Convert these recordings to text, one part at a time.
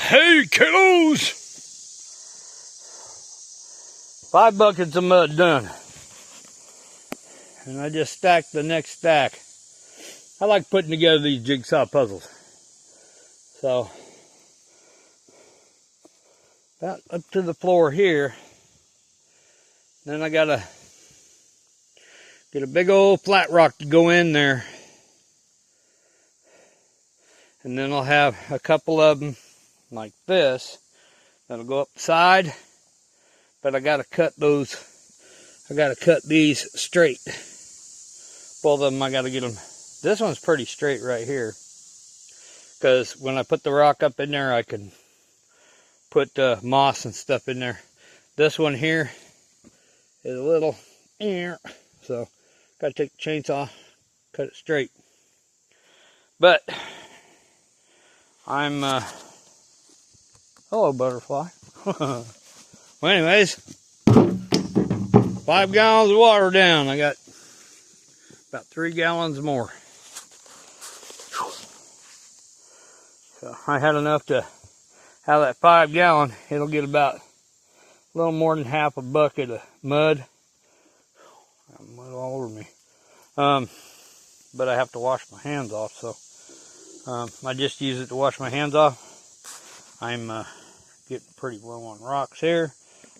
Hey, kiddos! 5 buckets of mud done. And I just stacked the next stack. I like putting together these jigsaw puzzles. So, about up to the floor here. Then I gotta get a big old flat rock to go in there. And then I'll have a couple of them like this. That'll go up the side. But I gotta cut those. I gotta cut these straight. Both of them, I gotta get them. This one's pretty straight right here. Because when I put the rock up in there, I can put moss and stuff in there. This one here is a little, so gotta take the chainsaw, cut it straight. But I'm, hello butterfly. Well, anyways, 5 gallons of water down. I got about 3 gallons more. So I had enough to have that 5 gallon. It'll get about a little more than half a bucket of mud. Mud all over me. But I have to wash my hands off, so I just use it to wash my hands off. I'm getting pretty low on rocks here.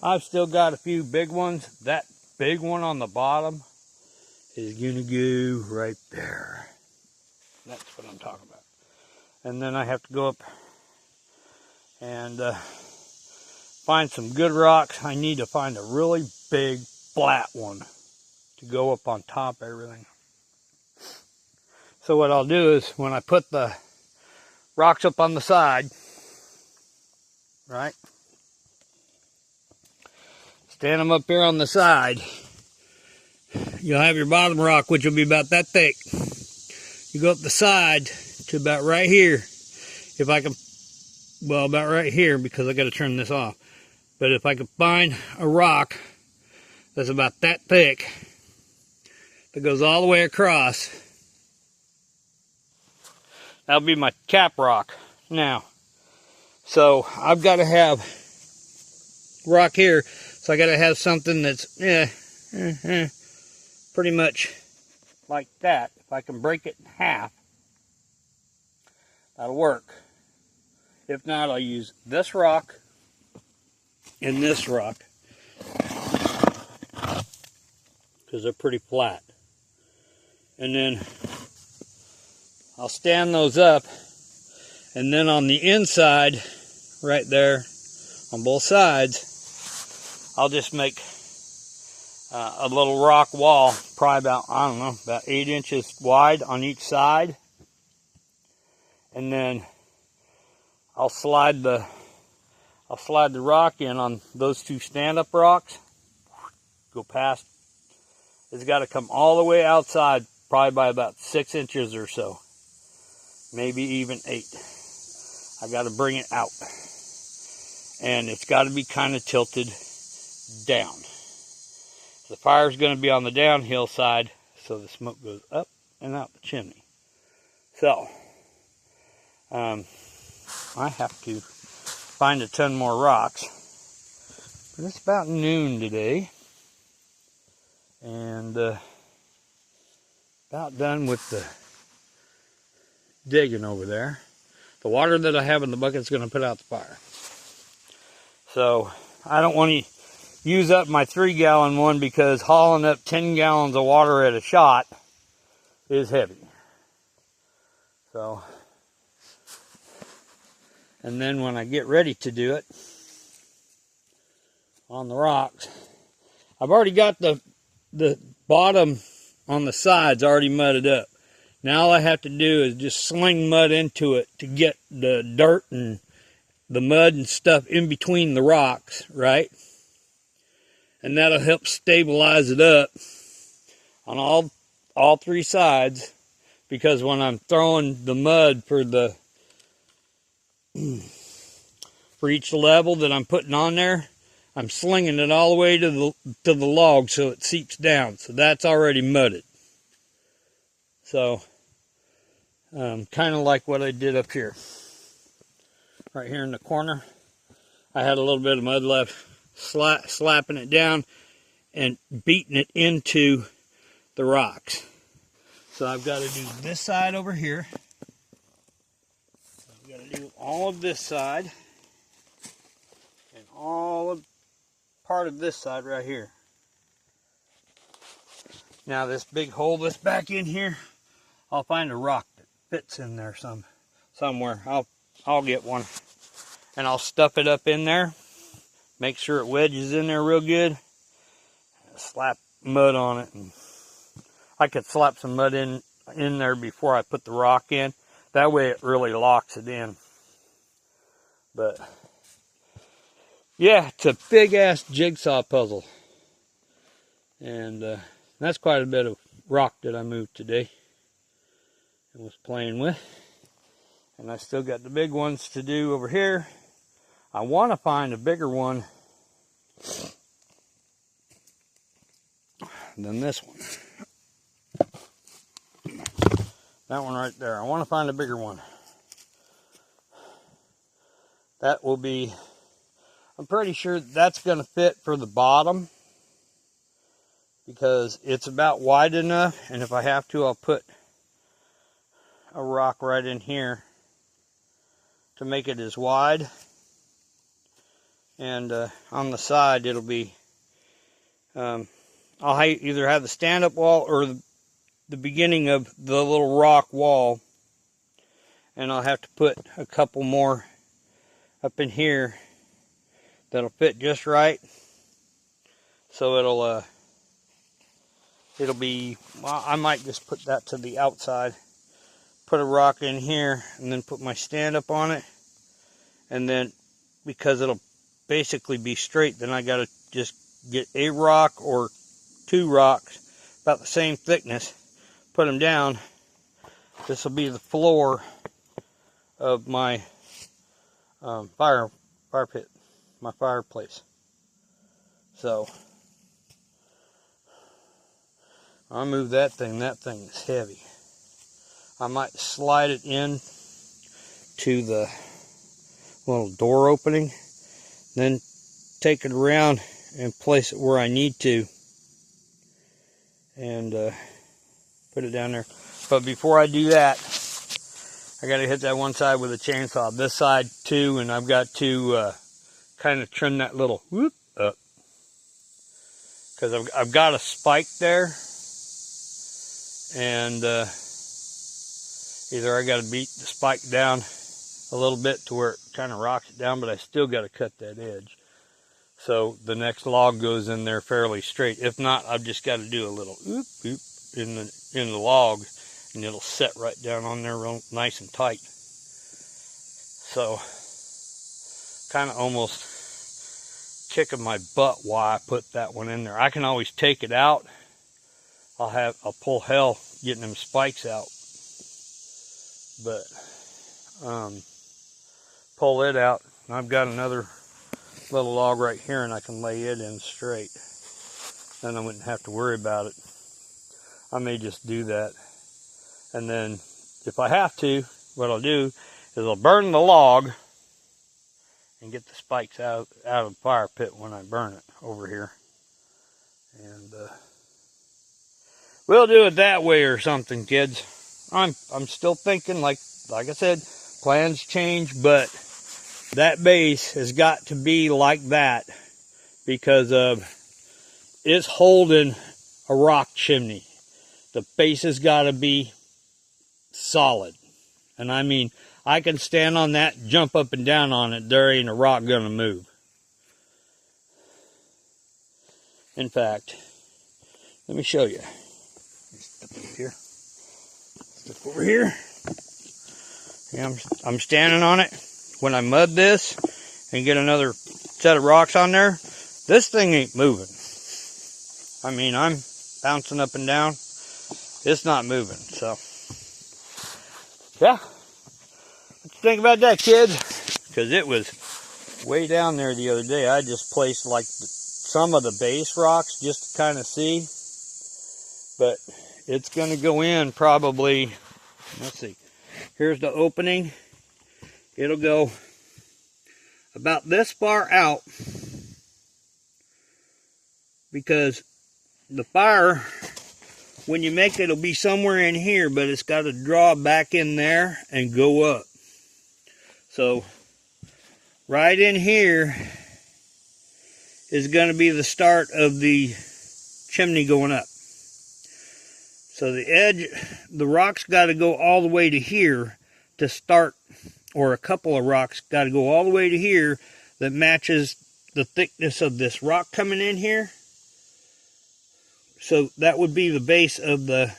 I've still got a few big ones. That big one on the bottom is gonna go right there. That's what I'm talking about. And then I have to go up and find some good rocks. I need to find a really big flat one to go up on top of everything. So what I'll do is when I put the rocks up on the side, right? Stand them up here on the side. You'll have your bottom rock, which will be about that thick. You go up the side to about right here. If I can, well, about right here because I got to turn this off. But if I can find a rock that's about that thick, that goes all the way across, that'll be my cap rock. Now, so I've got to have rock here, so I got to have something that's pretty much like that. If I can break it in half, that'll work. If not, I'll use this rock and this rock because they're pretty flat. And then I'll stand those up, and then on the inside, right there, on both sides, I'll just make a little rock wall, probably about, I don't know, about 8 inches wide on each side. And then I'll slide the rock in on those 2 stand-up rocks. Go past. It's got to come all the way outside, probably by about 6 inches or so. Maybe even 8. I got to bring it out. And it's got to be kind of tilted down. The fire's going to be on the downhill side, so the smoke goes up and out the chimney. So, I have to find a ton more rocks. But it's about noon today. And about done with the digging over there. The water that I have in the bucket is going to put out the fire. So, I don't want to use up my 3 gallon one because hauling up 10 gallons of water at a shot is heavy. So, and then when I get ready to do it on the rocks, I've already got the bottom on the sides already mudded up. Now all I have to do is just sling mud into it to get the dirt and the mud and stuff in between the rocks, right? And that'll help stabilize it up on all 3 sides, because when I'm throwing the mud for each level that I'm putting on there, I'm slinging it all the way to the log so it seeps down. So that's already mudded. So kind of like what I did up here. right here in the corner. I had a little bit of mud left, slapping it down and beating it into the rocks. So I've got to do this side over here. I've got to do all of this side and all of part of this side right here. Now this big hole that's back in here, I'll find a rock that fits in there somewhere. I'll get one and I'll stuff it up in there. Make sure it wedges in there real good. Slap mud on it, and I could slap some mud in there before I put the rock in. That way it really locks it in. But yeah, it's a big ass jigsaw puzzle. And that's quite a bit of rock that I moved today and was playing with. And I still got the big ones to do over here. I want to find a bigger one than this one. That one right there. I want to find a bigger one. That will be, I'm pretty sure that's going to fit for the bottom, because it's about wide enough, and if I have to, I'll put a rock right in here to make it as wide. And on the side, it'll be, I'll either have the stand-up wall or the beginning of the little rock wall, and I'll have to put a couple more up in here that'll fit just right. So it'll be, well, I might just put that to the outside, put a rock in here, and then put my stand-up on it. And then, because it'll basically be straight, then I gotta just get a rock or two rocks about the same thickness, put them down. This will be the floor of my fire pit, my fireplace. So I'll move that thing. That thing is heavy. I might slide it in to the little door opening, then take it around and place it where I need to, and put it down there. But before I do that, I got to hit that one side with a chainsaw. This side too, and I've got to kind of trim that little whoop up, because I've got a spike there, and either I got to beat the spike down a little bit to where it kind of rocks it down, but I still got to cut that edge so the next log goes in there fairly straight. If not, I've just got to do a little oop oop in the log, and it'll set right down on there real nice and tight. So kind of almost kicking my butt why I put that one in there. I can always take it out. I'll pull hell getting them spikes out, but pull it out, and I've got another little log right here, and I can lay it in straight. Then I wouldn't have to worry about it. I may just do that, and then if I have to, what I'll do is I'll burn the log and get the spikes out of the fire pit when I burn it over here. And we'll do it that way or something, kids. I'm still thinking, like I said, plans change, but that base has got to be like that because of it's holding a rock chimney. The base has got to be solid. And I mean, I can stand on that, jump up and down on it, there ain't a rock gonna move. In fact, let me show you. Step up here. Step over here. Yeah, I'm standing on it. When I mud this and get another set of rocks on there, this thing ain't moving. I mean, I'm bouncing up and down. It's not moving, so. Yeah. What you think about that, kids? Because it was way down there the other day. I just placed like some of the base rocks just to kind of see. But it's going to go in probably, let's see. Here's the opening. It'll go about this far out, because the fire, when you make it, it'll be somewhere in here, but it's got to draw back in there and go up. So right in here is going to be the start of the chimney going up. So the edge, the rocks got to go all the way to here to start, or a couple of rocks got to go all the way to here that matches the thickness of this rock coming in here. So that would be the base of the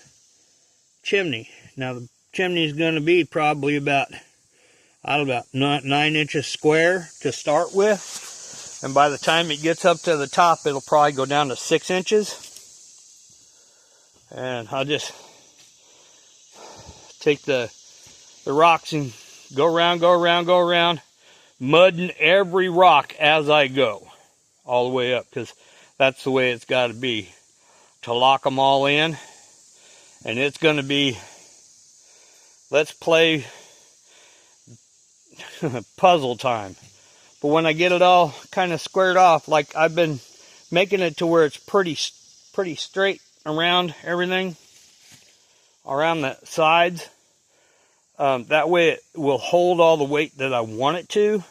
chimney. Now the chimney is going to be probably about 9 inches square to start with. And by the time it gets up to the top, it'll probably go down to 6 inches. And I'll just take the rocks and go around, mudding every rock as I go, all the way up, because that's the way it's got to be, to lock them all in. And it's going to be, let's play puzzle time. But when I get it all kind of squared off, like I've been making it to where it's pretty straight around everything, around the sides, that way it will hold all the weight that I want it to.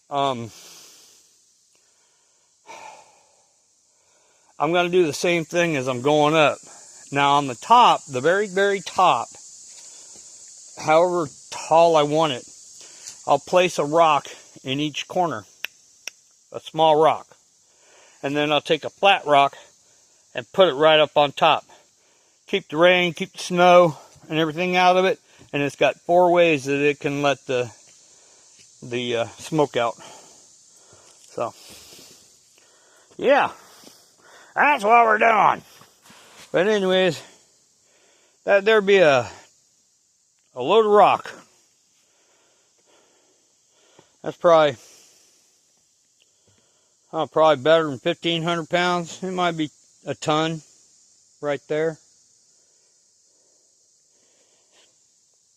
I'm going to do the same thing as I'm going up. Now on the top, the very, very top, however tall I want it, I'll place a rock in each corner, a small rock. And then I'll take a flat rock and put it right up on top. Keep the rain, keep the snow and everything out of it. And it's got 4 ways that it can let the smoke out. So, yeah, that's what we're doing. But anyways, there'd be a load of rock. That's probably better than 1,500 pounds. It might be a ton right there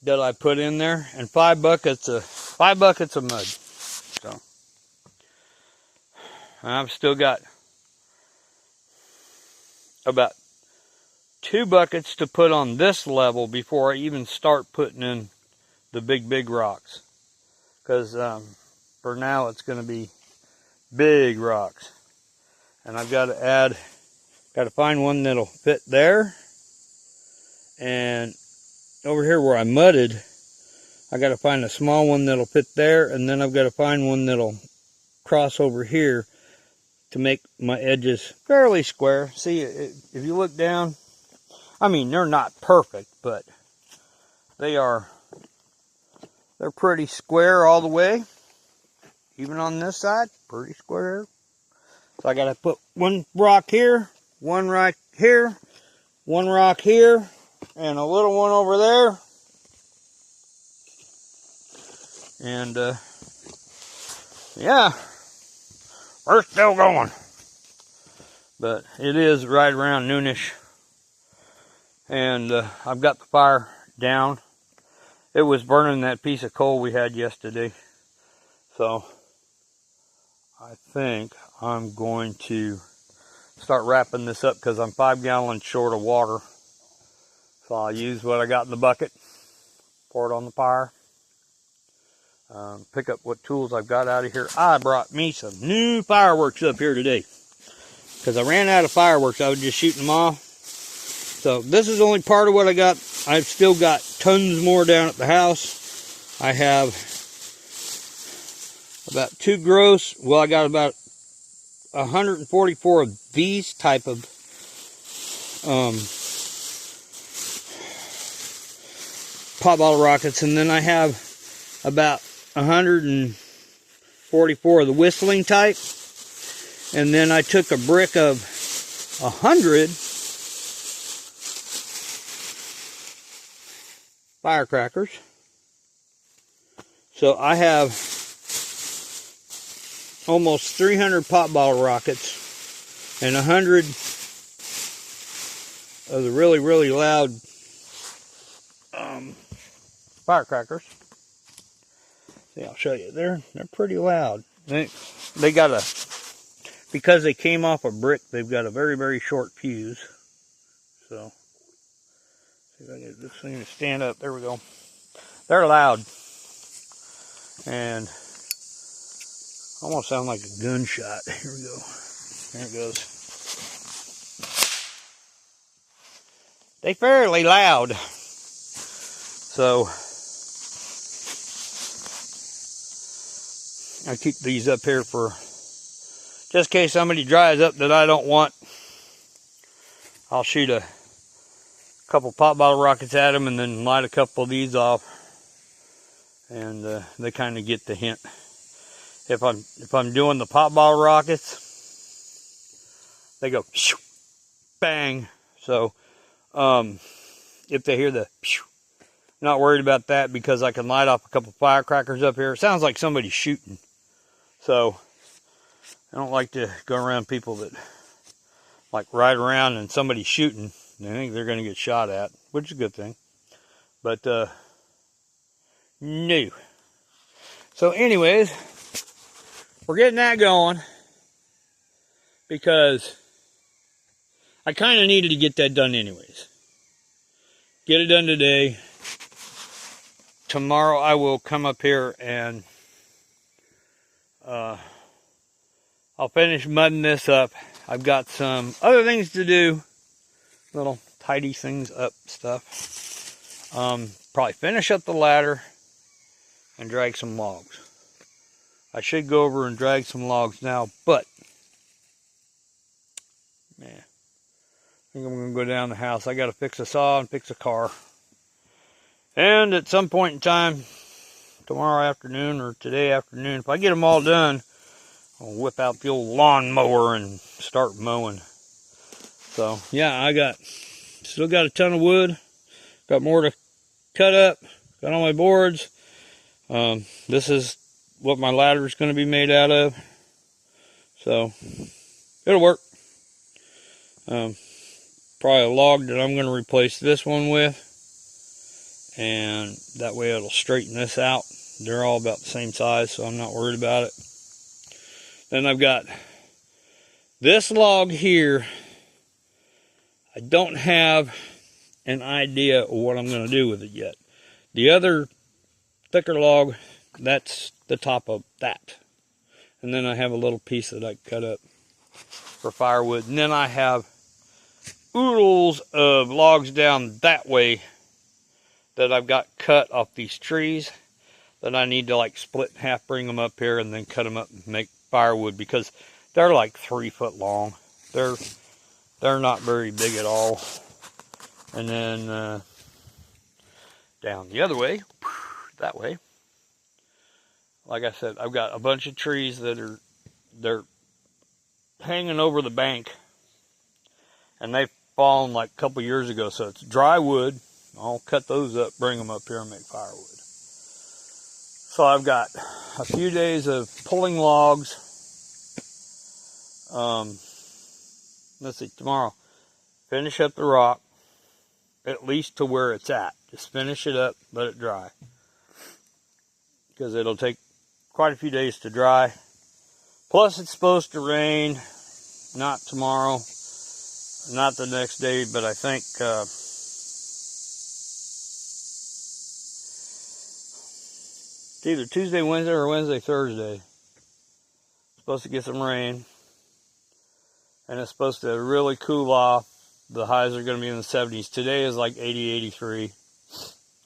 that I put in there, and 5 buckets of mud. So I've still got about 2 buckets to put on this level before I even start putting in the big rocks, because for now it's going to be big rocks. And I've got to find one that'll fit there. And over here where I mudded, I got to find a small one that'll fit there. And then I've got to find one that'll cross over here to make my edges fairly square. See, if you look down, I mean, they're not perfect, but they're pretty square all the way. Even on this side, pretty square. So I got to put one rock here, one rock here, one rock here, and a little one over there. And yeah, we're still going. But it is right around noonish. And I've got the fire down. It was burning that piece of coal we had yesterday. So I think I'm going to start wrapping this up, because I'm 5 gallons short of water. So I'll use what I got in the bucket, pour it on the fire, pick up what tools I've got out of here. I brought me some new fireworks up here today, because I ran out of fireworks. I was just shooting them off. So this is only part of what I got. I've still got tons more down at the house. I have about 2 gross. Well, I got about 144 of these type of pop bottle rockets, and then I have about 144 of the whistling type. And then I took a brick of 100 firecrackers. So I have almost 300 pop bottle rockets and 100 of the really, really loud firecrackers. See, I'll show you. They're pretty loud. They got a, because they came off a brick, they've got a very, very short fuse. So, see if I can get this thing to stand up. There we go. They're loud. And almost sound like a gunshot. Here we go. There it goes. They fairly loud. So I keep these up here for just in case somebody drives up that I don't want. I'll shoot a couple pop bottle rockets at them and then light a couple of these off, and they kind of get the hint. If I'm doing the pop bottle rockets, they go shoo, bang. So if they hear the shoo, not worried about that because I can light off a couple firecrackers up here. It sounds like somebody's shooting. So I don't like to go around people that like ride around and somebody's shooting. They think they're going to get shot at, which is a good thing. But no. So anyways, we're getting that going because I kind of needed to get that done anyways. Get it done today. Tomorrow I will come up here and I'll finish mudding this up. I've got some other things to do. Little tidy things up stuff. Probably finish up the ladder and drag some logs. I should go over and drag some logs now, but man, I think I'm going to go down the house. I got to fix a saw and fix a car. And at some point in time, tomorrow afternoon or today afternoon, if I get them all done, I'll whip out the old lawnmower and start mowing. So yeah, still got a ton of wood. Got more to cut up. Got all my boards. This is what my ladder is going to be made out of. So it'll work. Probably a log that I'm going to replace this one with. And that way it'll straighten this out. They're all about the same size, so I'm not worried about it. Then I've got this log here. I don't have an idea of what I'm going to do with it yet. The other thicker log, that's the top of that. And then I have a little piece that I cut up for firewood. And then I have oodles of logs down that way that I've got cut off these trees that I need to like split in half, bring them up here, and then cut them up and make firewood because they're like 3 foot long. They're not very big at all. And then down the other way, that way, like I said, I've got a bunch of trees that they're hanging over the bank, and they've fallen like a couple years ago. So it's dry wood. I'll cut those up, bring them up here, and make firewood. So I've got a few days of pulling logs. Let's see, tomorrow, finish up the rock, at least to where it's at. Just finish it up, let it dry. Because it'll take quite a few days to dry. Plus it's supposed to rain, not tomorrow, not the next day, but I think it's either Tuesday, Wednesday, or Wednesday, Thursday. Supposed to get some rain. And it's supposed to really cool off. The highs are going to be in the 70s. Today is like 80, 83.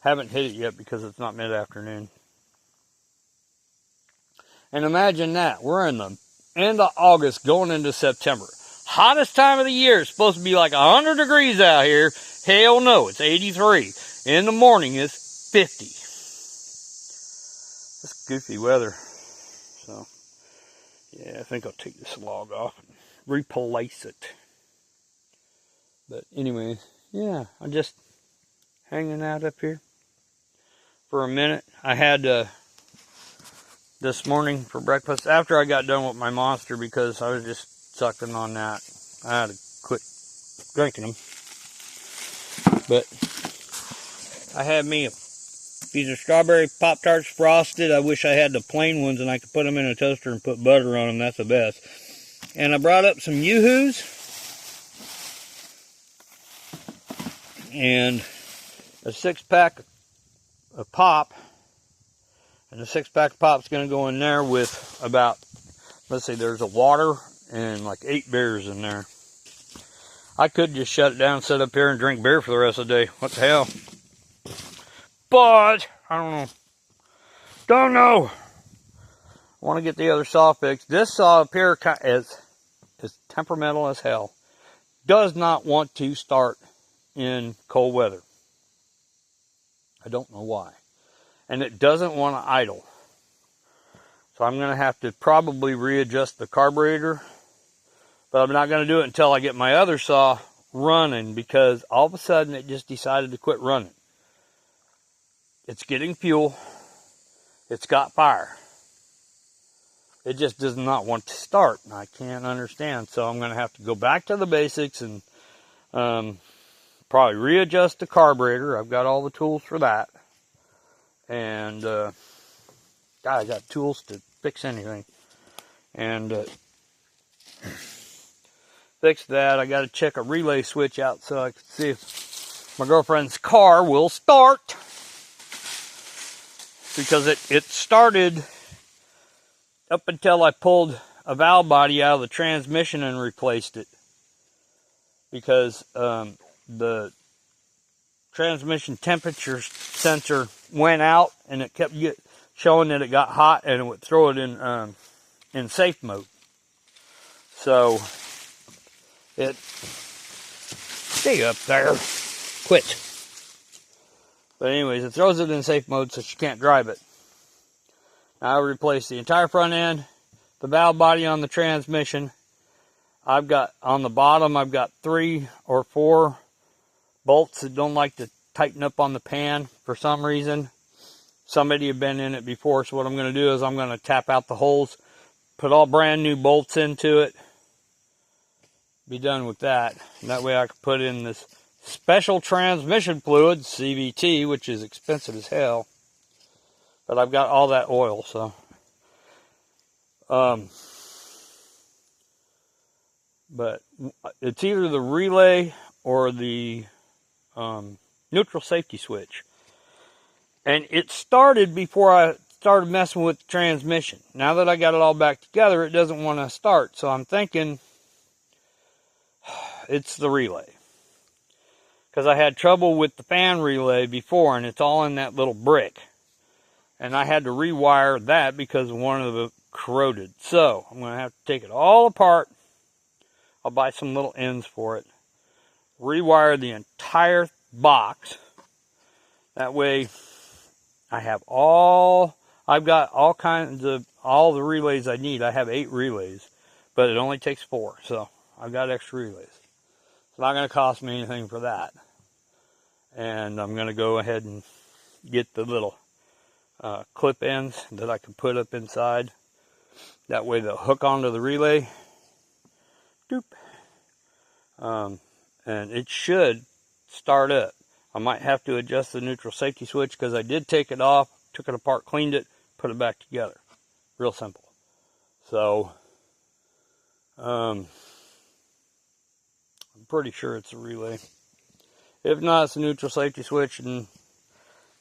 Haven't hit it yet because it's not mid-afternoon. And imagine that. We're in the end of August going into September. Hottest time of the year. It's supposed to be like 100 degrees out here. Hell no, it's 83. In the morning, it's 50. It's goofy weather. So, yeah, I think I'll take this log off and replace it. But anyways, yeah, I'm just hanging out up here for a minute. I had this morning for breakfast, after I got done with my Monster, because I was just sucking on that. I had to quit drinking them. But I had me a These are strawberry Pop-Tarts frosted. I wish I had the plain ones and I could put them in a toaster and put butter on them. That's the best. And I brought up some Yoo-Hoos. And a 6-pack of pop. And the 6-pack of pop's going to go in there with about, let's see, there's a water and like 8 beers in there. I could just shut it down, sit up here and drink beer for the rest of the day. What the hell? But, I don't know. Don't know. I want to get the other saw fixed. This saw up here is temperamental as hell. Does not want to start in cold weather. I don't know why. And it doesn't want to idle. So I'm going to have to probably readjust the carburetor. But I'm not going to do it until I get my other saw running, because all of a sudden it just decided to quit running. It's getting fuel. It's got fire. It just does not want to start. And I can't understand. So I'm going to have to go back to the basics and probably readjust the carburetor. I've got all the tools for that. And God, I got tools to fix anything. And fix that. I got to check a relay switch out so I can see if my girlfriend's car will start. Because it started up until I pulled a valve body out of the transmission and replaced it. Because the transmission temperature sensor went out and it kept showing that it got hot, and it would throw it in safe mode. So stay up there, quit. But anyways, it throws it in safe mode so she can't drive it. Now I replaced the entire front end, the valve body on the transmission. I've got on the bottom, I've got 3 or 4 bolts that don't like to tighten up on the pan for some reason. Somebody had been in it before, so what I'm going to do is I'm going to tap out the holes, put all brand new bolts into it, be done with that. And that way I can put in this special transmission fluid, CVT, which is expensive as hell. But I've got all that oil, so. But it's either the relay or the neutral safety switch. And it started before I started messing with the transmission. Now that I got it all back together, it doesn't want to start. So I'm thinking it's the relay. Because I had trouble with the fan relay before, and it's all in that little brick. And I had to rewire that because one of them corroded. So I'm going to have to take it all apart. I'll buy some little ends for it. Rewire the entire box. That way I've got all the relays I need. I have 8 relays, but it only takes 4. So I've got extra relays. It's not going to cost me anything for that. And I'm going to go ahead and get the little clip ends that I can put up inside. That way they'll hook onto the relay. Doop. And it should start up. I might have to adjust the neutral safety switch because I did take it off, took it apart, cleaned it, put it back together. Real simple. So, I'm pretty sure it's a relay. If not, it's a neutral safety switch, and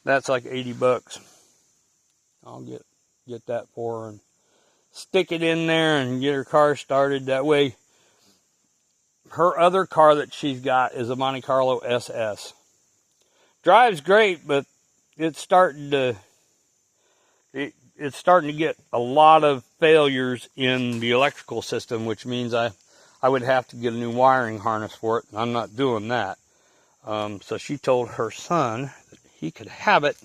that's like 80 bucks. I'll get that for her and stick it in there and get her car started. That way, her other car that she's got is a Monte Carlo SS. Drives great, but it's starting to get a lot of failures in the electrical system, which means I would have to get a new wiring harness for it, and I'm not doing that. So she told her son that he could have it,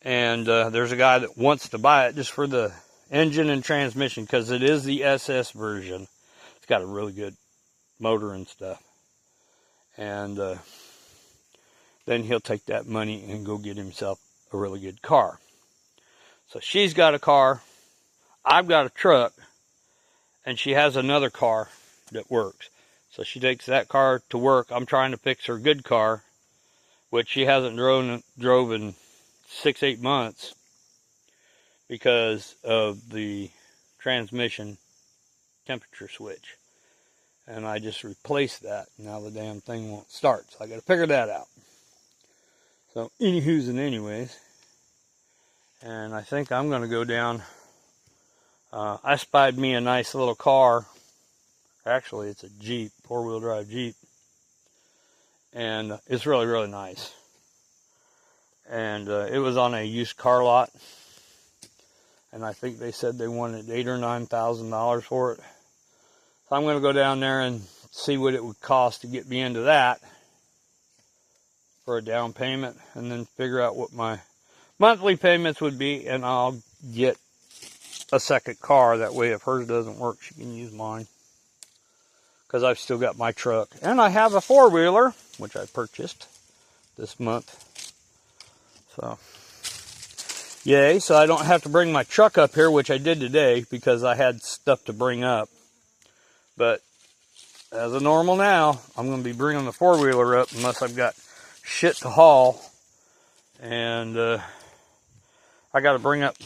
and there's a guy that wants to buy it just for the engine and transmission, because it is the SS version. It's got a really good motor and stuff. And then he'll take that money and go get himself a really good car. So she's got a car, I've got a truck, and she has another car that works. So she takes that car to work. I'm trying to fix her good car, which she hasn't drove in 6-8 months because of the transmission temperature switch. And I just replaced that. Now the damn thing won't start. So I got to figure that out. So anywho's and anyways. And I think I'm going to go down. I spied me a nice little car. Actually, it's a Jeep, 4-wheel drive Jeep. And it's really, really nice. And it was on a used car lot. And I think they said they wanted $8,000 or $9,000 for it. So I'm going to go down there and see what it would cost to get me into that for a down payment. And then figure out what my monthly payments would be. And I'll get a second car. That way if hers doesn't work, she can use mine. Because I've still got my truck. And I have a 4-wheeler, which I purchased this month. So, yay. So I don't have to bring my truck up here, which I did today because I had stuff to bring up. But as a normal now, I'm going to be bringing the 4-wheeler up unless I've got shit to haul. And I got to bring up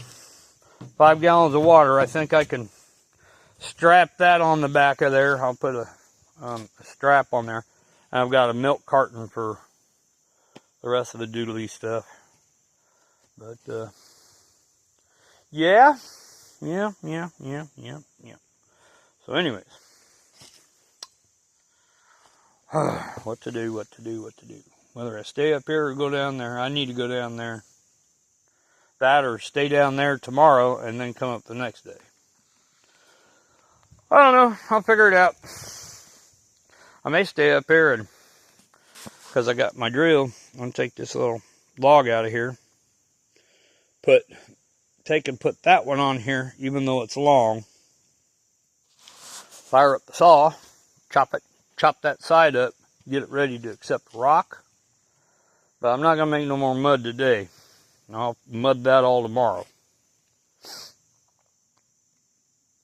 5 gallons of water. I think I can strap that on the back of there. I'll put a strap on there. And I've got a milk carton for the rest of the doodly stuff. But, yeah. So anyways. What to do. Whether I stay up here or go down there, I need to go down there. That or stay down there tomorrow and then come up the next day. I don't know. I'll figure it out. I may stay up here and because I got my drill. I'm going to take this little log out of here. Put that one on here, even though it's long. Fire up the saw, chop that side up, get it ready to accept rock. But I'm not going to make no more mud today. I'll mud that all tomorrow.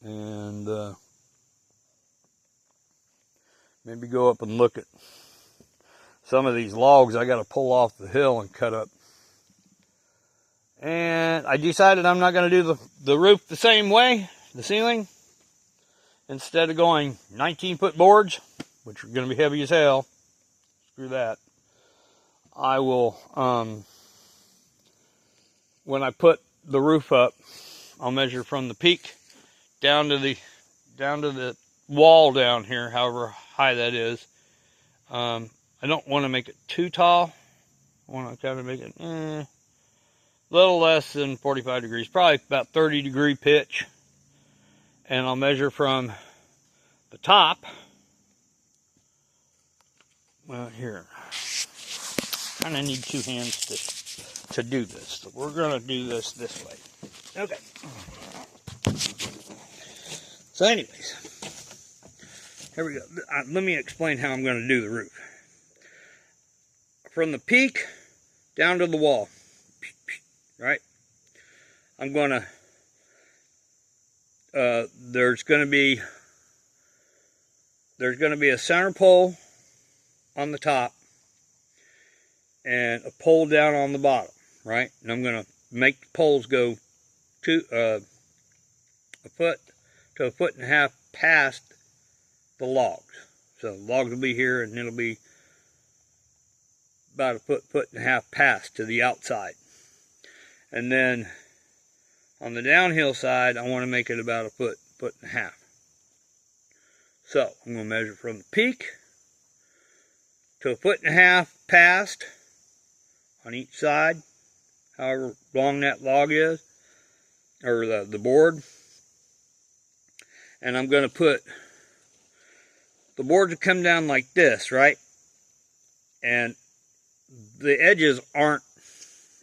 And maybe go up and look at some of these logs I got to pull off the hill and cut up. And I decided I'm not going to do the roof the same way, the ceiling. Instead of going 19-foot boards, which are going to be heavy as hell, screw that. I will, when I put the roof up, I'll measure from the peak down to the wall down here, however high that is. I don't want to make it too tall. I want to kind of make it a little less than 45 degrees, probably about 30-degree pitch. And I'll measure from the top. Well, here. Kind of need 2 hands to do this. So we're going to do this way. Okay. So anyways, here we go. Let me explain how I'm going to do the roof. From the peak down to the wall, right? I'm going to, there's going to be a center pole on the top and a pole down on the bottom, right? And I'm going to make the poles go a foot to 1.5 foot past the logs. So the logs will be here and it'll be about a foot, 1.5 foot past to the outside. And then on the downhill side, I want to make it about a foot, 1.5 foot. So I'm going to measure from the peak to a 1.5 foot past on each side, however long that log is, or the board. And I'm going to put, the board to come down like this, right? And the edges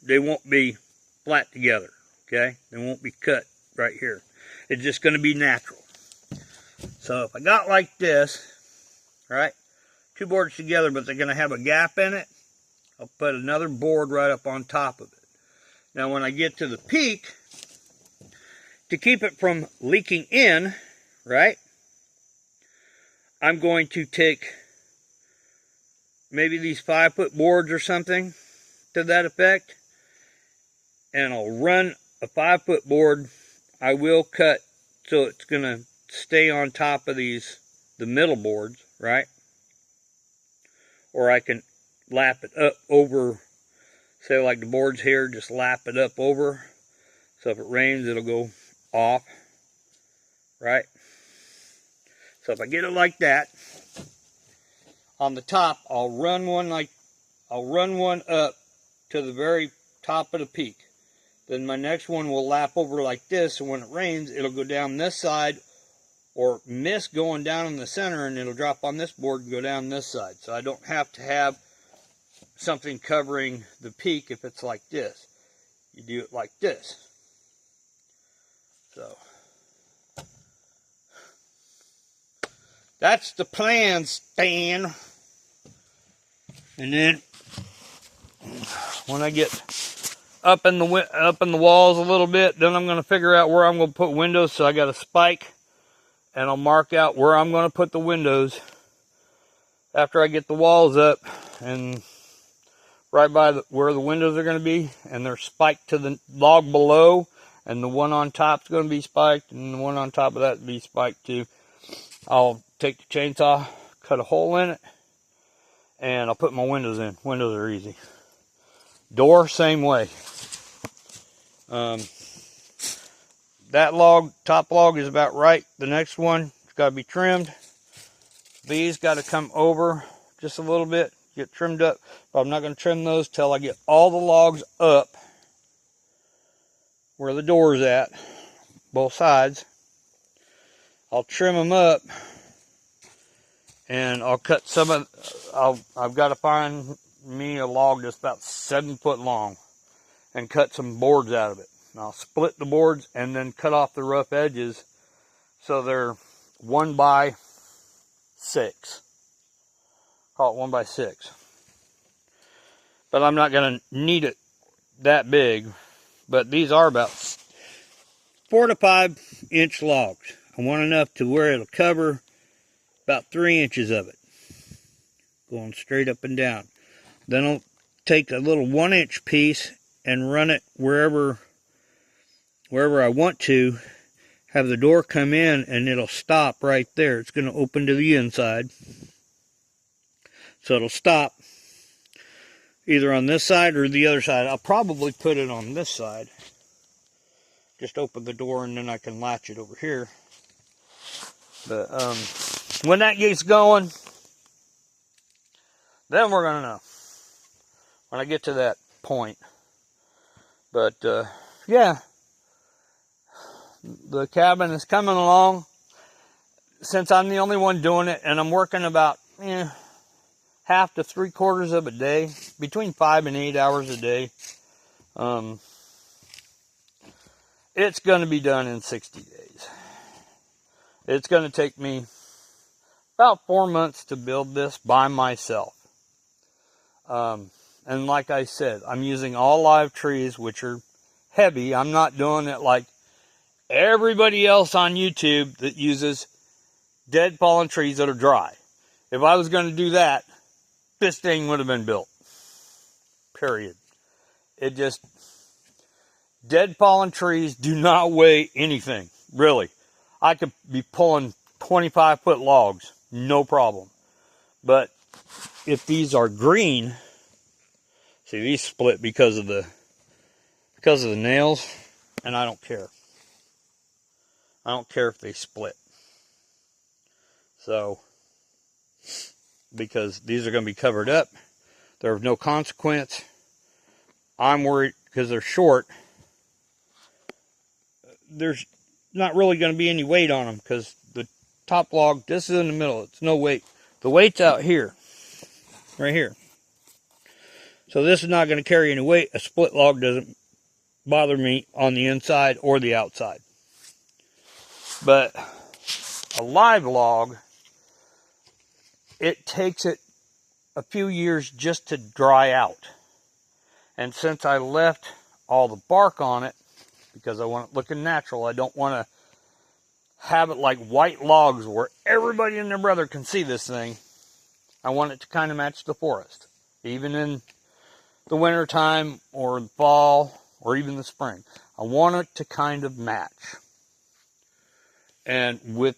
they won't be flat together, okay? They won't be cut right here. It's just going to be natural. So if I got like this, right? 2 boards together, but they're going to have a gap in it. I'll put another board right up on top of it. Now when I get to the peak, to keep it from leaking in, right? I'm going to take maybe these 5-foot boards or something to that effect and I'll run a 5-foot board. I will cut so it's going to stay on top of these, the middle boards, right? Or I can lap it up over, say like the board's here, just lap it up over. So if it rains, it'll go off, right? So if I get it like that, on the top, I'll run one up to the very top of the peak. Then my next one will lap over like this, and when it rains, it'll go down this side, or miss going down in the center, and it'll drop on this board and go down this side. So I don't have to have something covering the peak if it's like this. You do it like this. So that's the plan, Stan. And then when I get up in the walls a little bit, then I'm going to figure out where I'm going to put windows. So I got a spike, and I'll mark out where I'm going to put the windows after I get the walls up, and right by where the windows are going to be, and they're spiked to the log below, and the one on top is going to be spiked, and the one on top of that will be spiked too. I'll take the chainsaw, cut a hole in it, and I'll put my windows in. Windows are easy. Door, same way. That log, top log, is about right. The next one, it's got to be trimmed. These got to come over just a little bit, get trimmed up. But I'm not going to trim those till I get all the logs up where the door's at, both sides. I'll trim them up, and I'll cut some of. I've got to find me a log that's about 7 foot long, and cut some boards out of it. And I'll split the boards and then cut off the rough edges so they're 1 by 6. Call it 1 by 6. But I'm not going to need it that big. But these are about 4 to 5 inch logs. I want enough to where it'll cover about 3 inches of it, going straight up and down. Then I'll take a little 1-inch piece and run it wherever I want to, have the door come in, and it'll stop right there. It's going to open to the inside. So it'll stop either on this side or the other side. I'll probably put it on this side. Just open the door, and then I can latch it over here. But when that gets going, then we're going to know. When I get to that point. But, yeah. The cabin is coming along. Since I'm the only one doing it, and I'm working about half to 3/4 of a day, between 5 and 8 hours a day, it's going to be done in 60 days. It's going to take me about 4 months to build this by myself. And like I said, I'm using all live trees, which are heavy. I'm not doing it like everybody else on YouTube that uses dead fallen trees that are dry. If I was going to do that, this thing would have been built. Period. It just, dead fallen trees do not weigh anything, really. I could be pulling 25-foot logs, no problem. But if these are green, see, these split because of the nails, and I don't care. I don't care if they split. So, because these are going to be covered up, they're of no consequence. I'm worried because they're short. There's not really going to be any weight on them because the top log, this is in the middle. It's no weight. The weight's out here, right here. So this is not going to carry any weight. A split log doesn't bother me on the inside or the outside. But a live log, it takes it a few years just to dry out. And since I left all the bark on it, because I want it looking natural, I don't want to have it like white logs where everybody and their brother can see this thing. I want it to kind of match the forest. Even in the winter time or the fall, or even the spring. I want it to kind of match. And with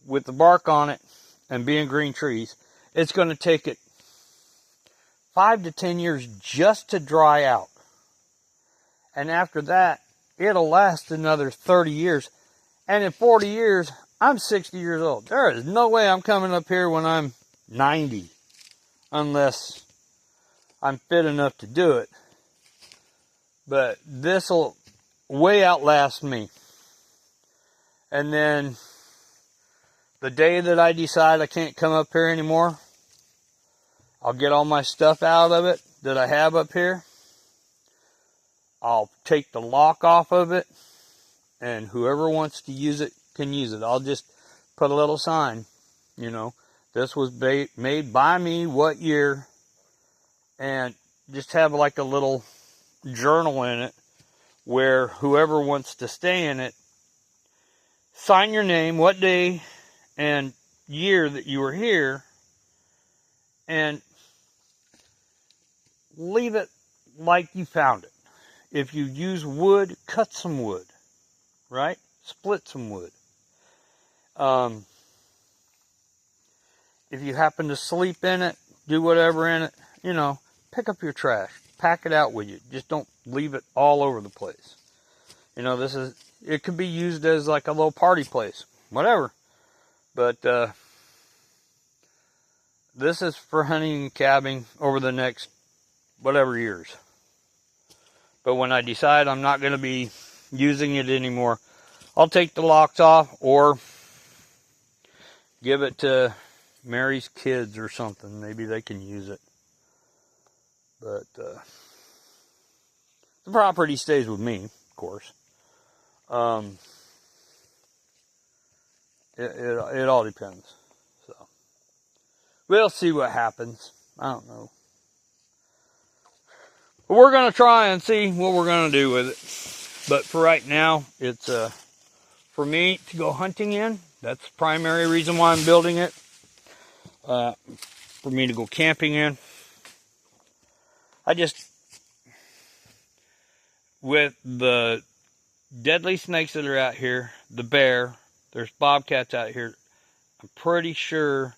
the bark on it and being green trees, it's going to take it 5 to 10 years just to dry out. And after that, it'll last another 30 years. And in 40 years, I'm 60 years old. There is no way I'm coming up here when I'm 90, unless I'm fit enough to do it. But this will way outlast me. And then the day that I decide I can't come up here anymore, I'll get all my stuff out of it that I have up here. I'll take the lock off of it, and whoever wants to use it can use it. I'll just put a little sign, you know, this was made by me, what year, and just have like a little journal in it where whoever wants to stay in it, sign your name, what day and year that you were here, and leave it like you found it. If you use wood, cut some wood, right? Split some wood. If you happen to sleep in it, do whatever in it, you know, pick up your trash. Pack it out with you. Just don't leave it all over the place. You know, it could be used as like a little party place. Whatever. But this is for hunting and cabbing over the next whatever years. But when I decide I'm not going to be using it anymore, I'll take the locks off or give it to Mary's kids or something. Maybe they can use it. But the property stays with me, of course. It all depends. So we'll see what happens. I don't know. But we're going to try and see what we're going to do with it. But for right now, it's for me to go hunting in. That's the primary reason why I'm building it. For me to go camping in. With the deadly snakes that are out here, the bear, there's bobcats out here, I'm pretty sure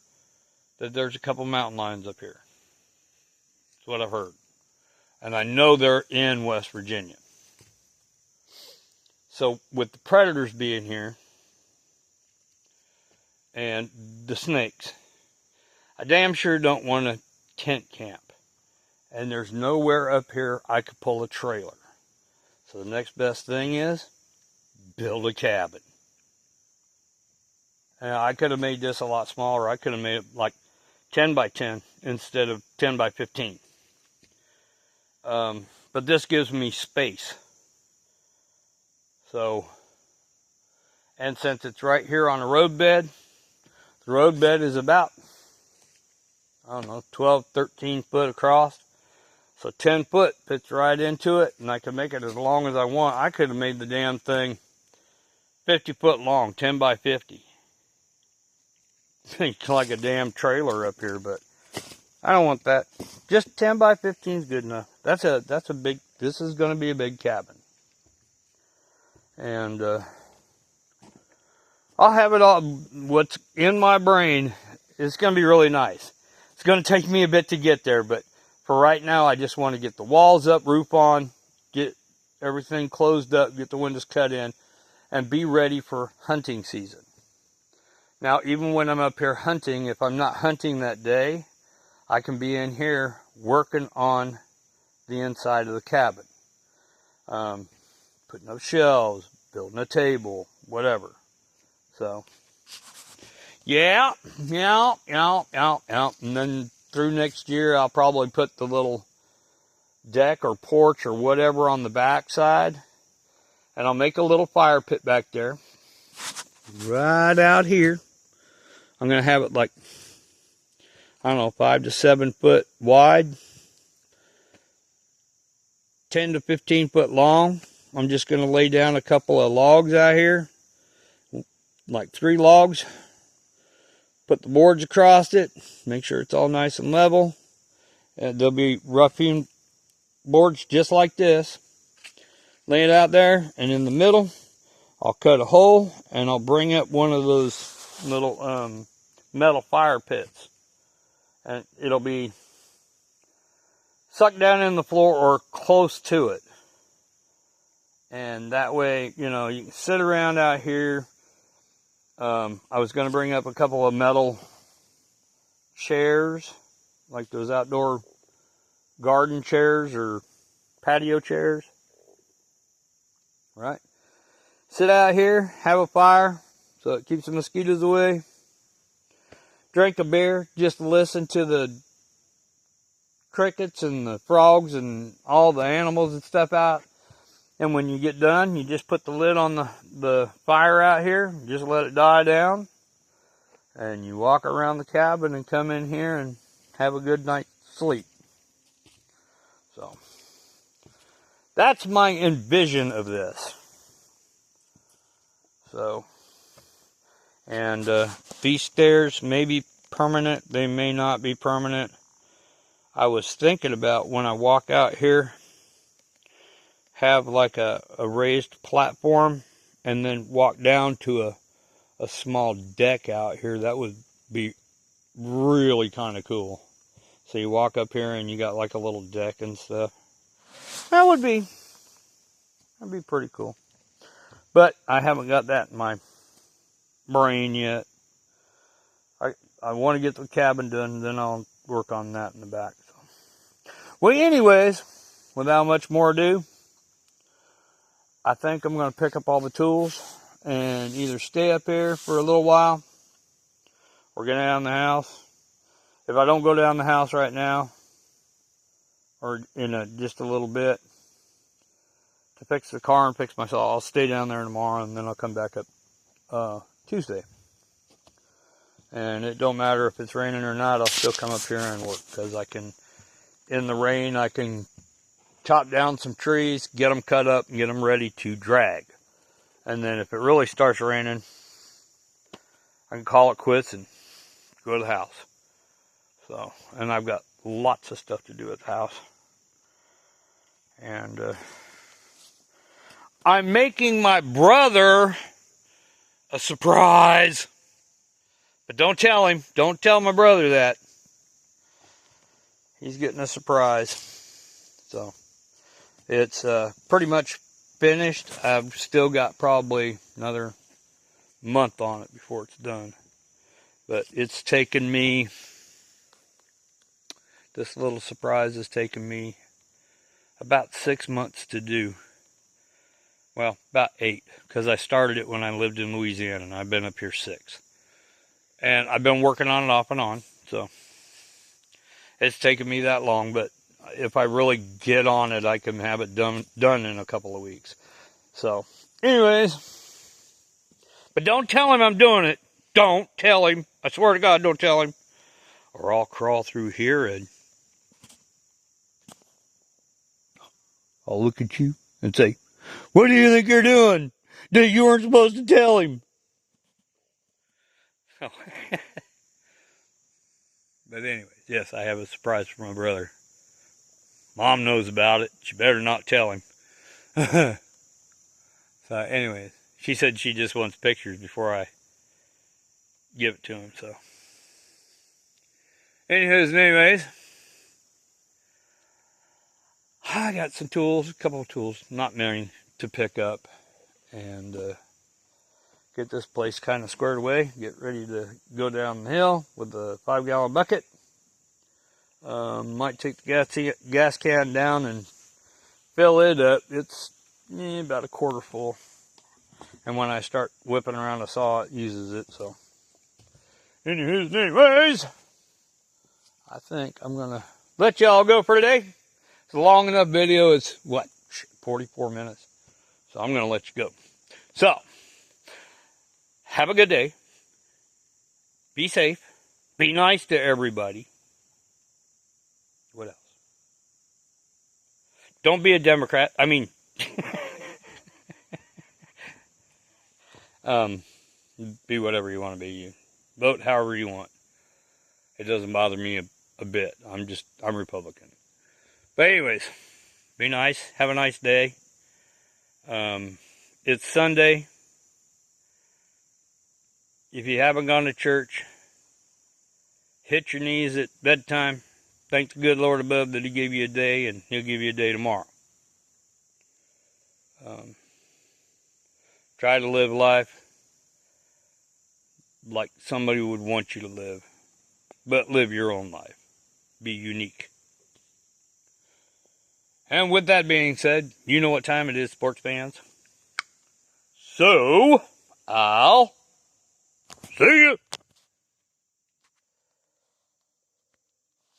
that there's a couple mountain lions up here. That's what I've heard. And I know they're in West Virginia. So with the predators being here and the snakes, I damn sure don't want to tent camp. And there's nowhere up here I could pull a trailer. So the next best thing is build a cabin. And I could have made this a lot smaller. I could have made it like 10 by 10 instead of 10 by 15. But this gives me space. So, and since it's right here on a roadbed, the roadbed is about, I don't know, 12, 13 foot across. So 10 foot fits right into it, and I can make it as long as I want. I could have made the damn thing 50 foot long, 10 by 50. It's like a damn trailer up here, but I don't want that. Just 10 by 15 is good enough. That's a big, this is going to be a big cabin. And I'll have it all, what's in my brain, it's going to be really nice. It's going to take me a bit to get there, but for right now, I just want to get the walls up, roof on, get everything closed up, get the windows cut in, and be ready for hunting season. Now, even when I'm up here hunting, if I'm not hunting that day, I can be in here working on the inside of the cabin. Putting up shelves, building a table, whatever. So, yeah. And then through next year, I'll probably put the little deck or porch or whatever on the back side. And I'll make a little fire pit back there. Right out here. I'm going to have it like, I don't know, 5 to 7 foot wide. 10 to 15 foot long. I'm just going to lay down a couple of logs out here. Like 3 logs. Put the boards across it. Make sure it's all nice and level. And they'll be rough-hewn boards just like this, lay it out there, and in the middle, I'll cut a hole, and I'll bring up one of those little metal fire pits. And it'll be sucked down in the floor or close to it. And that way, you know, you can sit around out here. I was going to bring up a couple of metal chairs, like those outdoor garden chairs or patio chairs. Right? Sit out here, have a fire, so it keeps the mosquitoes away. Drink a beer, just listen to the crickets and the frogs and all the animals and stuff out. And when you get done, you just put the lid on the fire out here, just let it die down. And you walk around the cabin and come in here and have a good night's sleep. So, that's my envision of this. So, and these stairs may be permanent, they may not be permanent. I was thinking about when I walk out here, have like a raised platform and then walk down to a small deck out here. That would be really kind of cool. So you walk up here and you got like a little deck and stuff. That'd be pretty cool. But I haven't got that in my brain yet. I want to get the cabin done, then I'll work on that in the back. So. Well, anyways, without much more ado, I think I'm going to pick up all the tools and either stay up here for a little while or get down the house. If I don't go down the house right now, or in just a little bit, to fix the car and fix myself, I'll stay down there tomorrow and then I'll come back up Tuesday. And it don't matter if it's raining or not, I'll still come up here and work, because I can, in the rain, I can chop down some trees, get them cut up, and get them ready to drag. And then if it really starts raining, I can call it quits and go to the house. So, and I've got lots of stuff to do at the house. And I'm making my brother a surprise. But don't tell him. Don't tell my brother that. He's getting a surprise. So, it's pretty much finished. I've still got probably another month on it before it's done. But it's taken me, this little surprise has taken me about 6 months to do. Well, about 8, because I started it when I lived in Louisiana, and I've been up here 6. And I've been working on it off and on, so it's taken me that long. But if I really get on it, I can have it done in a couple of weeks. So, anyways, but don't tell him I'm doing it. Don't tell him. I swear to God, don't tell him. Or I'll crawl through here and I'll look at you and say, "What do you think you're doing? That you weren't supposed to tell him." But anyways, yes, I have a surprise for my brother. Mom knows about it. She better not tell him. So anyways, she said she just wants pictures before I give it to him. So anyways, I got some tools, a couple of tools, not many, to pick up and get this place kind of squared away. Get ready to go down the hill with the 5-gallon bucket. Might take the gas can down and fill it up. It's about a quarter full. And when I start whipping around a saw, it uses it. So, anyways, I think I'm going to let y'all go for today. It's a long enough video. It's, 44 minutes. So I'm going to let you go. So, have a good day. Be safe. Be nice to everybody. What else? Don't be a Democrat. I mean, be whatever you want to be. You vote however you want. It doesn't bother me a bit. I'm Republican. But anyways, Be nice. Have a nice day. It's Sunday. If you haven't gone to church, hit your knees at bedtime. Thank the good Lord above that He gave you a day, and He'll give you a day tomorrow. Try to live life like somebody would want you to live, but live your own life. Be unique. And with that being said, you know what time it is, sports fans. So, I'll see you.